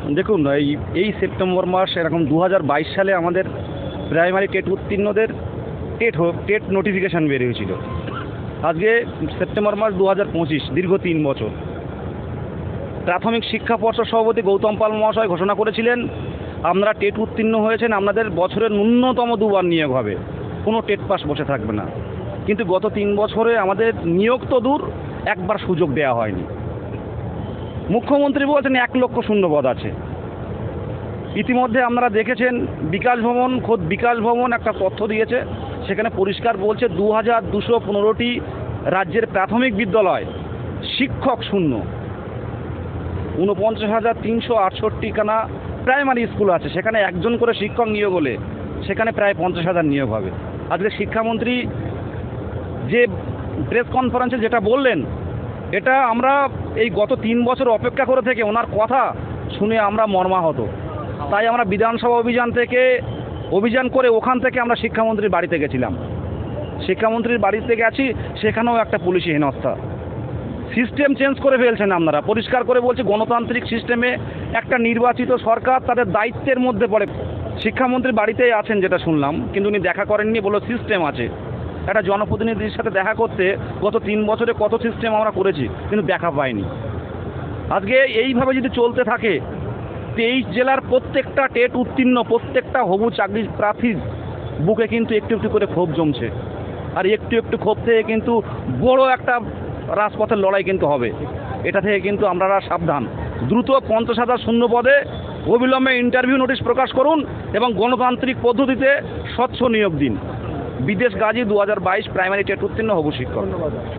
দেখুন, এই সেপ্টেম্বর মাস এরকম 2022 সালে আমাদের প্রাইমারি টেট উত্তীর্ণদের টেট নোটিফিকেশান বের হয়েছিল। আজকে সেপ্টেম্বর মাস 2025, দীর্ঘ 3 বছর। প্রাথমিক শিক্ষা পর্ষদ সভাপতি গৌতম পাল মহাশয় ঘোষণা করেছিলেন, আপনারা টেট উত্তীর্ণ হয়েছেন, আপনাদের বছরের ন্যূনতম 2বার নিয়োগ হবে, কোনো টেট পাস বসে থাকবে না। কিন্তু গত 3 বছরে আমাদের নিয়োগ তো দূর, একবার সুযোগ দেওয়া হয়নি। মুখ্যমন্ত্রী বলছেন 1 লক্ষ শূন্যপদ আছে। ইতিমধ্যে আপনারা দেখেছেন খোদ বিকাশ ভবন একটা তথ্য দিয়েছে, সেখানে পরিষ্কার বলছে 2215টি রাজ্যের প্রাথমিক বিদ্যালয় শিক্ষক শূন্য, 49,368খানা প্রাইমারি স্কুল আছে, সেখানে একজন করে শিক্ষক নিয়োগ হলে সেখানে প্রায় 50,000 নিয়োগ হবে। আজকে শিক্ষামন্ত্রী যে প্রেস কনফারেন্সে যেটা বললেন, এটা আমরা এই গত 3 বছর অপেক্ষা করে থেকে ওনার কথা শুনে আমরা মর্মাহত। তাই আমরা বিধানসভা অভিযান করে ওখান থেকে আমরা শিক্ষামন্ত্রীর বাড়িতে গেছিলাম। শিক্ষামন্ত্রীর বাড়িতে গেছি, সেখানেও একটা পুলিশি হেনস্থা। সিস্টেম চেঞ্জ করে ফেলছেন আপনারা, পরিষ্কার করে বলছি গণতান্ত্রিক সিস্টেমে একটা নির্বাচিত সরকার তাদের দায়িত্বের মধ্যে পড়ে। শিক্ষামন্ত্রী বাড়িতেই আছেন যেটা শুনলাম, কিন্তু উনি দেখা করেননি, বলল সিস্টেম আছে। একটা জনপ্রতিনিধির সাথে দেখা করতে গত 3 বছরে কত সিস্টেম আমরা করেছি, কিন্তু দেখা পাইনি। আজকে এইভাবে যদি চলতে থাকে, 23 জেলার প্রত্যেকটা টেট উত্তীর্ণ প্রত্যেকটা হবু চাকরি প্রার্থীর বুকে কিন্তু একটু একটু করে ক্ষোভ জমছে। আর একটু একটু ক্ষোভ থেকে কিন্তু বড় একটা রাজপথের লড়াই কিন্তু হবে। এটা থেকে কিন্তু আপনারা সাবধান। দ্রুত 50,000 শূন্য পদে অবিলম্বে ইন্টারভিউ নোটিশ প্রকাশ করুন এবং গণতান্ত্রিক পদ্ধতিতে স্বচ্ছ নিয়োগ দিন। বিদেশ গাজী 2022 প্রাইমারি টেট উত্তীর্ণ হবু শিক্ষক।